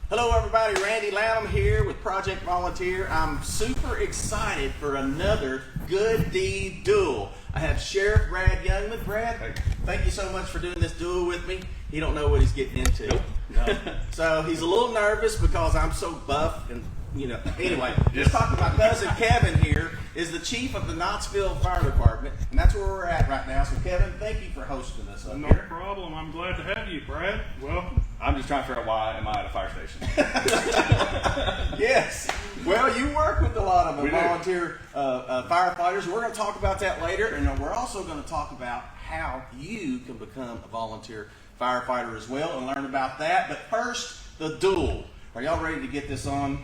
Hello everybody, Randy Lanham here with Project Volunteer. I'm super excited for another Good Deed Duel. I have Sheriff Brad Youngman. Brad, thank you so much for doing this duel with me. He don't know what he's getting into. Nope. No. So he's a little nervous because I'm so buff and anyway, let's talk to my cousin Kevin here, is the chief of the Knottville Fire Department, and that's where we're at right now. So Kevin, thank you for hosting us up No here. problem. I'm glad to have you, Brad. Welcome. I'm just trying to figure out why am I at a fire station. Yes. Well, you work with a lot of We do. volunteer firefighters. We're going to talk about that later, and we're also going to talk about how you can become a volunteer firefighter as well and learn about that. But first, the duel. Are y'all ready to get this on?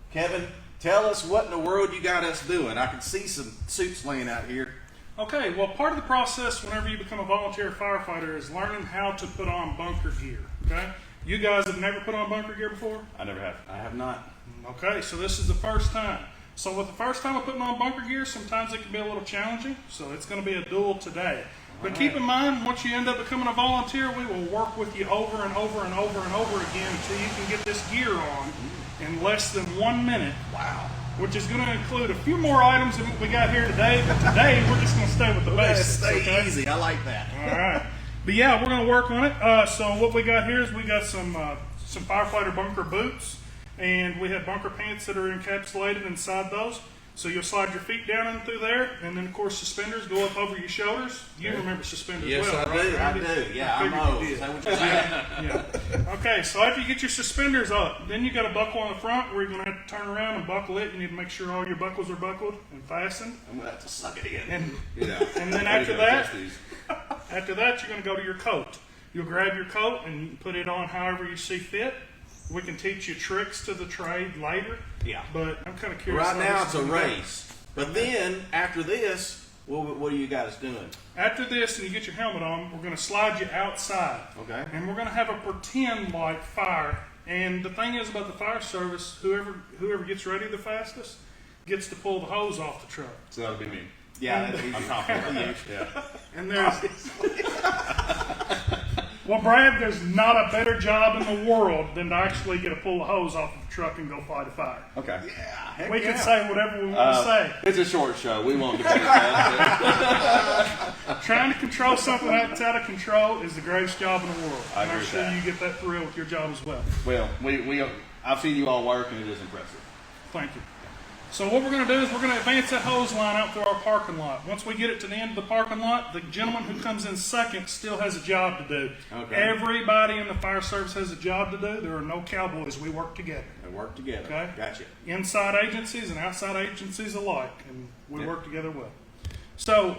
Kevin, tell us what in the world you got us doing. I can see some suits laying out here. Okay, well, part of the process whenever you become a volunteer firefighter is learning how to put on bunker gear, okay? You guys have never put on bunker gear before? I never have. I have not. Okay, so this is the first time. So with the first time of putting on bunker gear, sometimes it can be a little challenging, so it's going to be a duel today. But keep in mind, once you end up becoming a volunteer, we will work with you over and over and over and over again until you can get this gear on in less than 1 minute. Wow. Which is going to include a few more items than what we got here today. But today, we're just going to stay with the basics. Stay okay? easy. I like that. All right. But yeah, we're going to work on it. So what we got here is we got some firefighter bunker boots, and we have bunker pants that are encapsulated inside those. So you'll slide your feet down in through there, and then of course suspenders go up over your shoulders. You remember suspenders Yes, well, I right? do. Randy? I do. Yeah, I I'm figured old. you Is did. that what you're saying? Yeah. Okay, so after you get your suspenders up, then you got a buckle on the front where you're going to have to turn around and buckle it. You need to make sure all your buckles are buckled and fastened. I'm going to have to suck it in. And, Yeah. and then after that, you're going to go to your coat. You'll grab your coat and you can put it on however you see fit. We can teach you tricks to the trade later. Yeah. But I'm kind of curious. Right how now this it's a is gonna go. race. But then, after this, what are you guys doing? After this, and you get your helmet on, we're going to slide you outside. Okay. And we're going to have a pretend like fire. And the thing is about the fire service, whoever gets ready the fastest gets to pull the hose off the truck. So that'll be me. Yeah, that'd be I'm confident about that. Yeah. And there's well, Brad, there's not a better job in the world than to actually get to pull the hose off the truck and go fight a fire. Okay. Yeah, heck We yeah. can say whatever we want to say. It's a short show. We won't debate that. Trying to control something that's out of control is the greatest job in the world. I and agree I'm with sure that. you get that thrill with your job as well. Well, I've seen you all work, and it is impressive. Thank you. So what we're going to do is we're going to advance that hose line out through our parking lot. Once we get it to the end of the parking lot, the gentleman who comes in second still has a job to do. Okay. Everybody in the fire service has a job to do. There are no cowboys. We work together. They work together. Okay. Gotcha. Inside agencies and outside agencies alike, and we work together well. So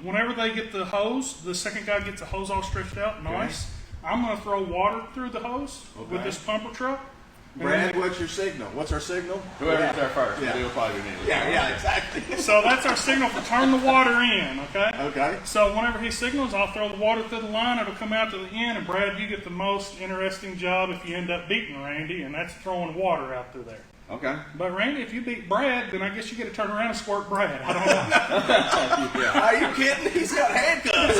whenever they get the hose, the second guy gets the hose all stretched out, nice. I'm going to throw water through the hose with this pumper truck. Brad, what's your signal? What's our signal? Whoever gets there first, Yeah. it'll probably be me. Yeah, exactly. So that's our signal for turn the water in, okay? Okay. So whenever he signals, I'll throw the water through the line. It'll come out to the end, and Brad, you get the most interesting job if you end up beating Randy, and that's throwing water out through there. Okay. But Randy, if you beat Brad, then I guess you get to turn around and squirt Brad. I don't know. Are you kidding? He's got handcuffs.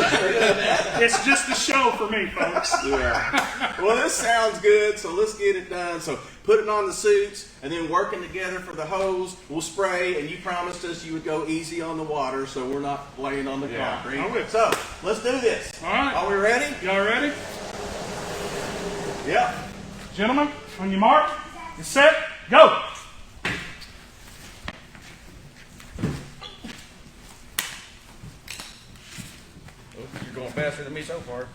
It's just a show for me, folks. Yeah. Well, this sounds good, so let's get it done. So putting on the suits and then working together for the hose. We'll spray, and you promised us you would go easy on the water, so we're not laying on the concrete. I will. So let's do this. All right. Are we ready? Y'all ready? Yep. Gentlemen, on your mark, get set, go! You're going faster than me so far.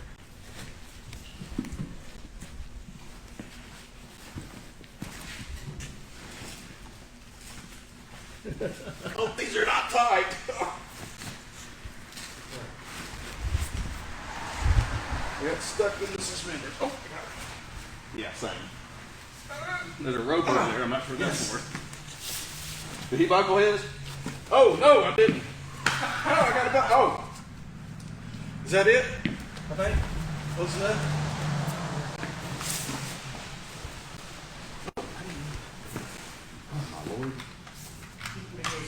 Oh, these are not tight. It's stuck with the suspenders. Oh, yeah, same. There's a rope over there. I'm not sure what that's for. Did he buckle his? Oh, no, I didn't. Oh, I got a buckle. Oh. Is that it? I think. Close enough? Oh, my Lord.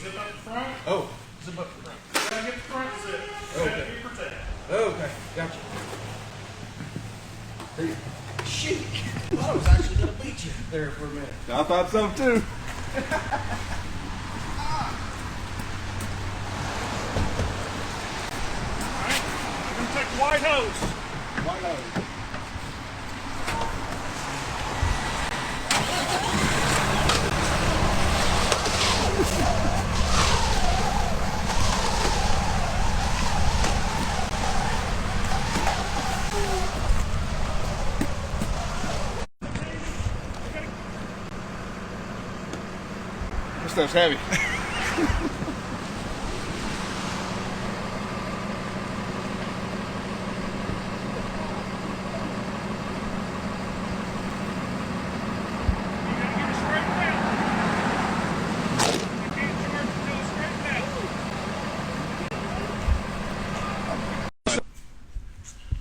Zip up the front. Oh, zip up the front. Gotta get the front zip. Okay. Be protected. Okay, gotcha. Shoot. I thought I was actually going to beat you there for a minute. I thought so too. All right, I'm gonna take the white hose. White hose. This stuff's heavy.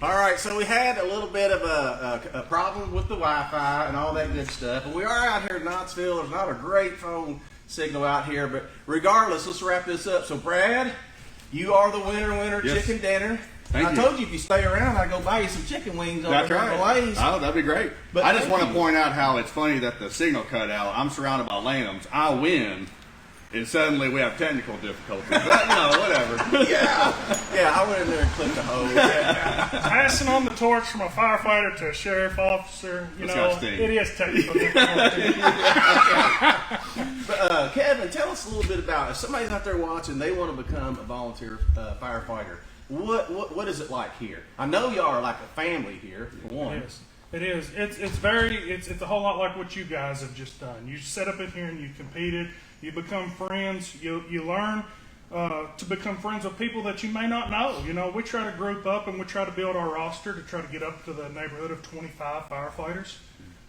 All right, so we had a little bit of a problem with the Wi-Fi and all that good stuff. And we are out here in Knottville. There's not a great phone signal out here, but regardless, let's wrap this up. So, Brad, you are the winner Yes. chicken dinner. Thank I you. told you if you stay around, I'd go buy you some chicken wings over That's there in right. Blaze. Oh, that'd be great. But I just thank want to you. point out how it's funny that the signal cut out. I'm surrounded by Lanhams. I win, and suddenly we have technical difficulties. But, whatever. Yeah, I went in there and clipped the hose. Yeah. Passing on the torch from a firefighter to a sheriff officer, This guy's sting. it is technical difficulty. But, Kevin, tell us a little bit about, if somebody's out there watching, they want to become a volunteer firefighter. What is it like here? I know y'all are like a family here, for one. It is. It is. It's a whole lot like what you guys have just done. You set up in here and you competed. You become friends. You learn to become friends with people that you may not know. We try to group up and we try to build our roster to try to get up to the neighborhood of 25 firefighters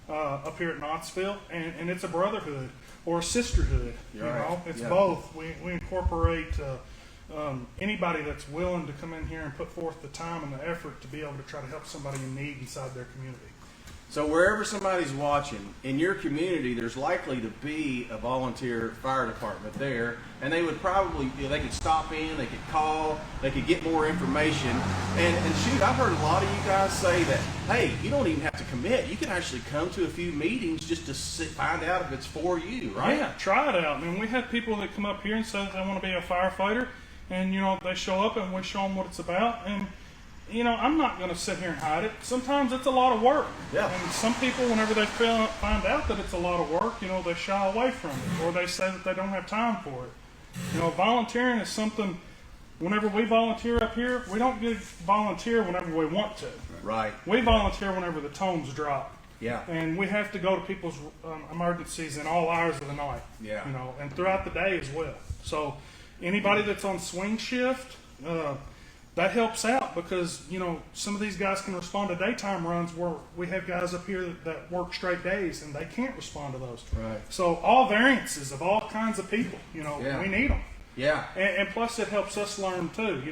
up here at Knottville, and it's a brotherhood or a sisterhood. Right. It's Yeah. both. We incorporate. Anybody that's willing to come in here and put forth the time and the effort to be able to try to help somebody in need inside their community. So wherever somebody's watching, in your community, there's likely to be a volunteer fire department there, and they would probably, they could stop in, they could call, they could get more information. And shoot, I've heard a lot of you guys say that, hey, you don't even have to commit. You can actually come to a few meetings just to find out if it's for you, right? Yeah, try it out. I mean, we have people that come up here and say they want to be a firefighter, and they show up and we show them what it's about. And I'm not going to sit here and hide it. Sometimes it's a lot of work. Yeah. And some people, whenever they find out that it's a lot of work, they shy away from it, or they say that they don't have time for it. Volunteering is something. Whenever we volunteer up here, we don't get volunteer whenever we want to. Right. We volunteer whenever the tones drop. Yeah. And we have to go to people's emergencies in all hours of the night. Yeah. And throughout the day as well. So anybody that's on swing shift, that helps out because, some of these guys can respond to daytime runs where we have guys up here that work straight days and they can't respond to those. Right. So all variances of all kinds of people, Yeah. we need them. Yeah. And plus it helps us learn too,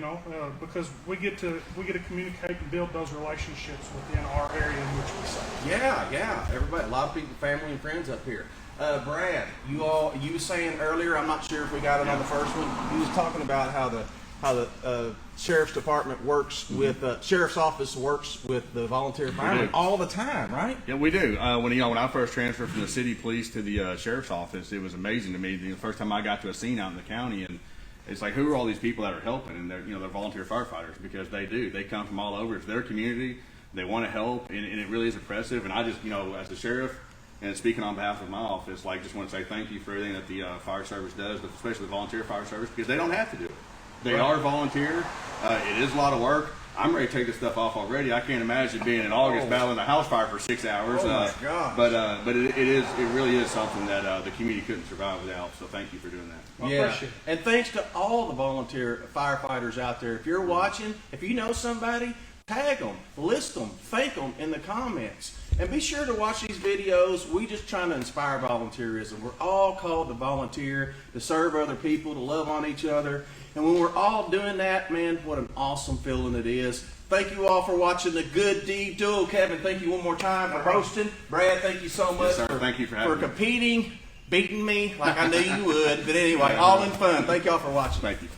because we get to communicate and build those relationships within our area in which we serve. Yeah. Everybody, a lot of people, family and friends up here. Brad, you were saying earlier, I'm not sure if we got it on the first one. You was talking about how the sheriff's department works with sheriff's office works with the volunteer firemen all the time, right? Yeah, we do. When I first transferred from the city police to the sheriff's office, it was amazing to me. The first time I got to a scene out in the county, and it's like, who are all these people that are helping? And they're volunteer firefighters, because they come from all over. It's their community. They want to help, and it really is impressive. And I just, as the sheriff, and speaking on behalf of my office, just want to say thank you for everything that the fire service does, especially the volunteer fire service, because they don't have to do it. They are volunteer. It is a lot of work. I'm ready to take this stuff off already. I can't imagine being in August battling a house fire for 6 hours. Oh my gosh. But it really is something that the community couldn't survive without. So thank you for doing that. I Yeah, appreciate it. and thanks to all the volunteer firefighters out there. If you're watching, if you know somebody, tag them, list them, thank them in the comments. And be sure to watch these videos. We just trying to inspire volunteerism. We're all called to volunteer, to serve other people, to love on each other. And when we're all doing that, man, what an awesome feeling it is. Thank you all for watching the Good Deed Duel. Kevin, thank you one more time for hosting. Brad, thank you so much Yes, sir. Thank you for having me. competing, beating me like I knew you would. But anyway, all in fun. Thank y'all for watching. Thank you.